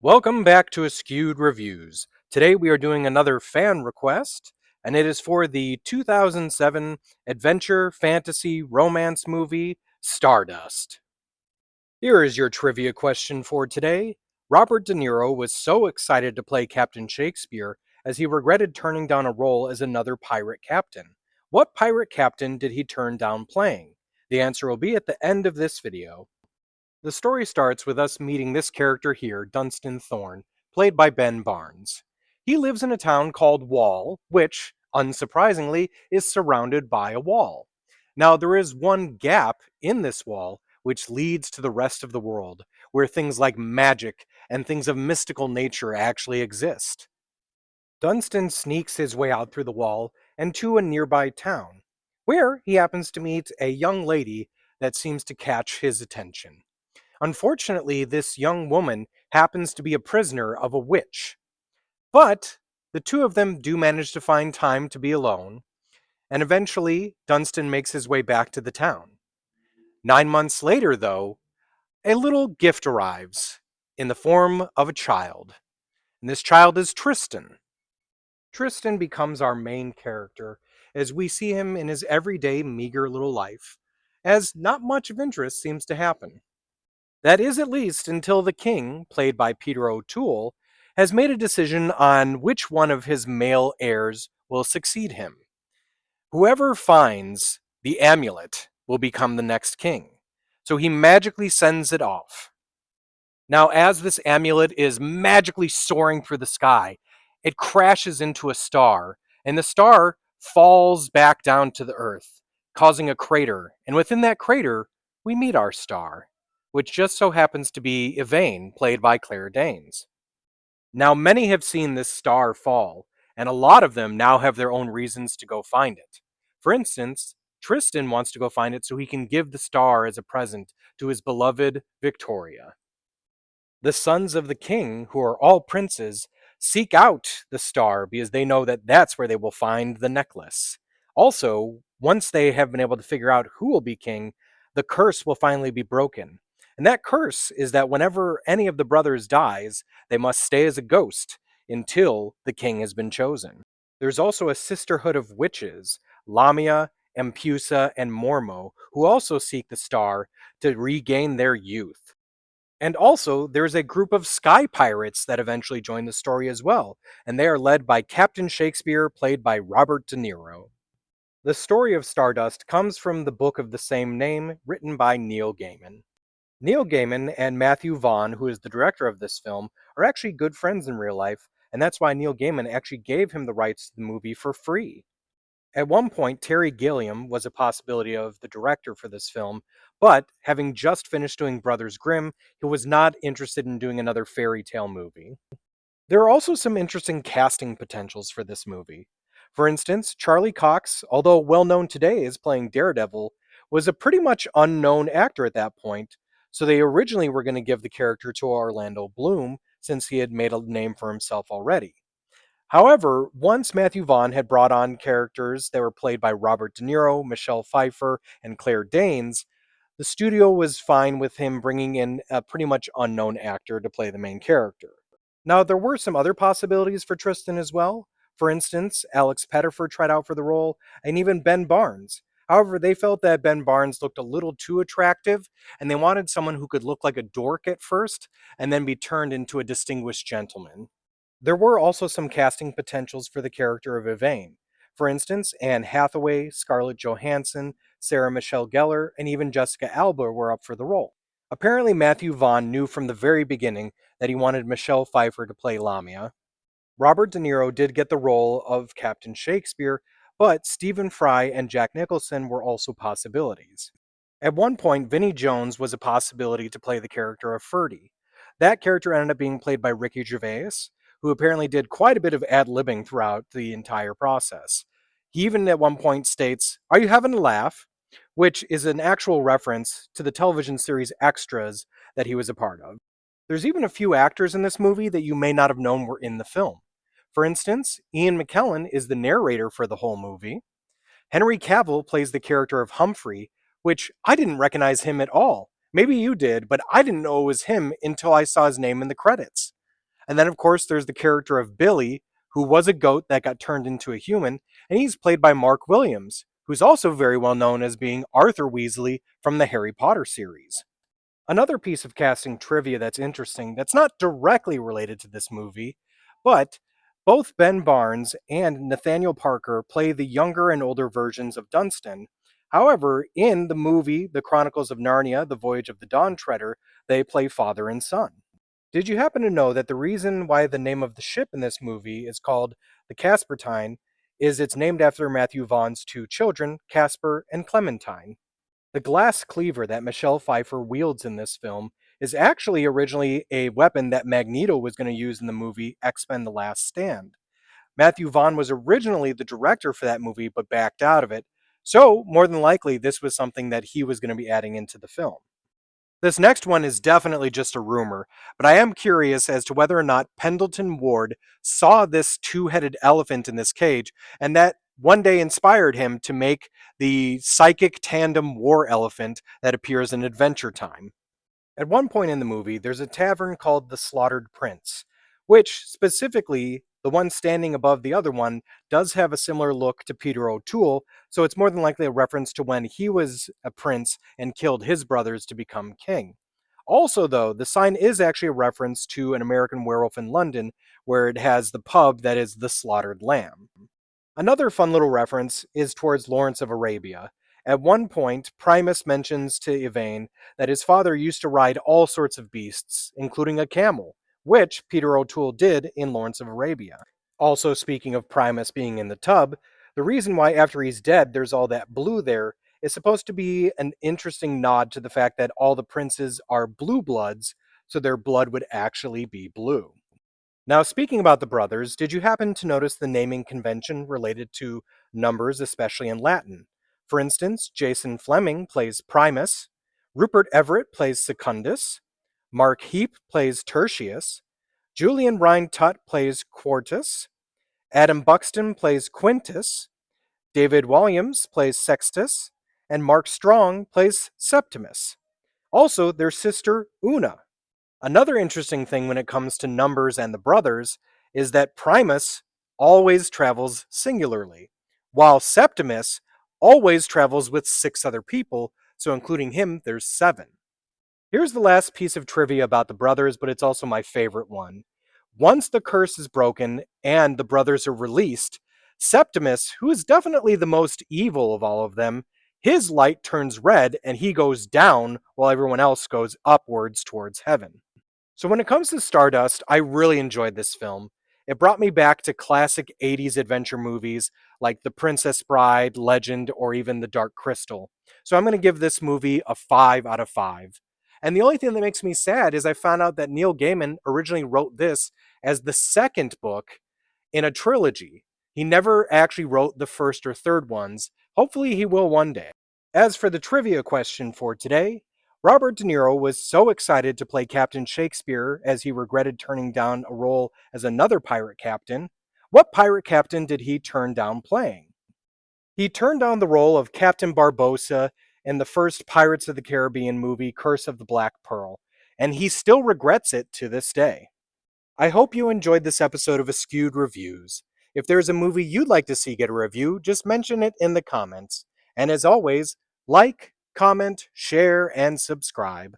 Welcome back to Askewed Reviews. Today we are doing another fan request, and it is for the 2007 adventure fantasy romance movie Stardust. Here is your trivia question for today. Robert De Niro was so excited to play Captain Shakespeare as he regretted turning down a role as another pirate captain. What pirate captain did he turn down playing? The answer will be at the end of this video. The story starts with us meeting this character here, Dunstan Thorne, played by Ben Barnes. He lives in a town called Wall, which, unsurprisingly, is surrounded by a wall. Now, there is one gap in this wall which leads to the rest of the world, where things like magic and things of mystical nature actually exist. Dunstan sneaks his way out through the wall and to a nearby town, where he happens to meet a young lady that seems to catch his attention. Unfortunately, this young woman happens to be a prisoner of a witch. But the two of them do manage to find time to be alone, and eventually Dunstan makes his way back to the town. 9 months later, though, a little gift arrives in the form of a child, and this child is Tristan. Tristan becomes our main character as we see him in his everyday meager little life, as not much of interest seems to happen. That is at least until the king, played by Peter O'Toole, has made a decision on which one of his male heirs will succeed him. Whoever finds the amulet will become the next king. So he magically sends it off. Now, as this amulet is magically soaring through the sky, it crashes into a star, and the star falls back down to the earth, causing a crater. And within that crater, we meet our star, which just so happens to be Yvain, played by Claire Danes. Now, many have seen this star fall, and a lot of them now have their own reasons to go find it. For instance, Tristan wants to go find it so he can give the star as a present to his beloved Victoria. The sons of the king, who are all princes, seek out the star because they know that that's where they will find the necklace. Also, once they have been able to figure out who will be king, the curse will finally be broken. And that curse is that whenever any of the brothers dies, they must stay as a ghost until the king has been chosen. There's also a sisterhood of witches, Lamia, Empusa, and Mormo, who also seek the star to regain their youth. And also, there's a group of sky pirates that eventually join the story as well, and they are led by Captain Shakespeare, played by Robert De Niro. The story of Stardust comes from the book of the same name, written by Neil Gaiman. Neil Gaiman and Matthew Vaughn, who is the director of this film, are actually good friends in real life, and that's why Neil Gaiman actually gave him the rights to the movie for free. At one point, Terry Gilliam was a possibility of the director for this film, but having just finished doing Brothers Grimm, he was not interested in doing another fairy tale movie. There are also some interesting casting potentials for this movie. For instance, Charlie Cox, although well known today as playing Daredevil, was a pretty much unknown actor at that point, so they originally were going to give the character to Orlando Bloom since he had made a name for himself already. However, once Matthew Vaughn had brought on characters that were played by Robert De Niro, Michelle Pfeiffer, and Claire Danes, the studio was fine with him bringing in a pretty much unknown actor to play the main character. Now, there were some other possibilities for Tristan as well. For instance, Alex Pettyfer tried out for the role, and even Ben Barnes. However, they felt that Ben Barnes looked a little too attractive, and they wanted someone who could look like a dork at first, and then be turned into a distinguished gentleman. There were also some casting potentials for the character of Yvain. For instance, Anne Hathaway, Scarlett Johansson, Sarah Michelle Gellar, and even Jessica Alba were up for the role. Apparently, Matthew Vaughn knew from the very beginning that he wanted Michelle Pfeiffer to play Lamia. Robert De Niro did get the role of Captain Shakespeare, but Stephen Fry and Jack Nicholson were also possibilities. At one point, Vinnie Jones was a possibility to play the character of Ferdy. That character ended up being played by Ricky Gervais, who apparently did quite a bit of ad-libbing throughout the entire process. He even at one point states, "Are you having a laugh?" which is an actual reference to the television series Extras that he was a part of. There's even a few actors in this movie that you may not have known were in the film. For instance, Ian McKellen is the narrator for the whole movie. Henry Cavill plays the character of Humphrey, which I didn't recognize him at all. Maybe you did, but I didn't know it was him until I saw his name in the credits. And then, of course, there's the character of Billy, who was a goat that got turned into a human, and he's played by Mark Williams, who's also very well known as being Arthur Weasley from the Harry Potter series. Another piece of casting trivia that's interesting, that's not directly related to this movie, but both Ben Barnes and Nathaniel Parker play the younger and older versions of Dunstan. However, in the movie The Chronicles of Narnia, The Voyage of the Dawn Treader, they play father and son. Did you happen to know that the reason why the name of the ship in this movie is called the Caspertine is it's named after Matthew Vaughn's two children, Casper and Clementine? The glass cleaver that Michelle Pfeiffer wields in this film is actually originally a weapon that Magneto was going to use in the movie X-Men The Last Stand. Matthew Vaughn was originally the director for that movie but backed out of it, so more than likely this was something that he was going to be adding into the film. This next one is definitely just a rumor, but I am curious as to whether or not Pendleton Ward saw this two-headed elephant in this cage, and that one day inspired him to make the psychic tandem war elephant that appears in Adventure Time. At one point in the movie, there's a tavern called the Slaughtered Prince, which specifically, the one standing above the other one, does have a similar look to Peter O'Toole, so it's more than likely a reference to when he was a prince and killed his brothers to become king. Also, though, the sign is actually a reference to An American Werewolf in London, where it has the pub that is the Slaughtered Lamb. Another fun little reference is towards Lawrence of Arabia. At one point, Primus mentions to Yvain that his father used to ride all sorts of beasts, including a camel, which Peter O'Toole did in Lawrence of Arabia. Also, speaking of Primus being in the tub, the reason why after he's dead there's all that blue there is supposed to be an interesting nod to the fact that all the princes are blue bloods, so their blood would actually be blue. Now, speaking about the brothers, did you happen to notice the naming convention related to numbers, especially in Latin? For instance, Jason Fleming plays Primus, Rupert Everett plays Secundus, Mark Heap plays Tertius, Julian Rhine Tutt plays Quartus, Adam Buxton plays Quintus, David Williams plays Sextus, and Mark Strong plays Septimus. Also, their sister Una. Another interesting thing when it comes to numbers and the brothers is that Primus always travels singularly, while Septimus always travels with six other people, so including him, there's seven. Here's the last piece of trivia about the brothers, but it's also my favorite one. Once the curse is broken and the brothers are released, Septimus, who is definitely the most evil of all of them, his light turns red and he goes down while everyone else goes upwards towards heaven. So when it comes to Stardust, I really enjoyed this film. It brought me back to classic 80s adventure movies like The Princess Bride, Legend, or even The Dark Crystal. So I'm going to give this movie a 5 out of 5. And the only thing that makes me sad is I found out that Neil Gaiman originally wrote this as the second book in a trilogy. He never actually wrote the first or third ones. Hopefully he will one day. As for the trivia question for today, Robert De Niro was so excited to play Captain Shakespeare as he regretted turning down a role as another pirate captain. What pirate captain did he turn down playing? He turned down the role of Captain Barbossa in the first Pirates of the Caribbean movie, Curse of the Black Pearl, and he still regrets it to this day. I hope you enjoyed this episode of Askewed Reviews. If there's a movie you'd like to see get a review, just mention it in the comments. And as always, like, comment, share, and subscribe.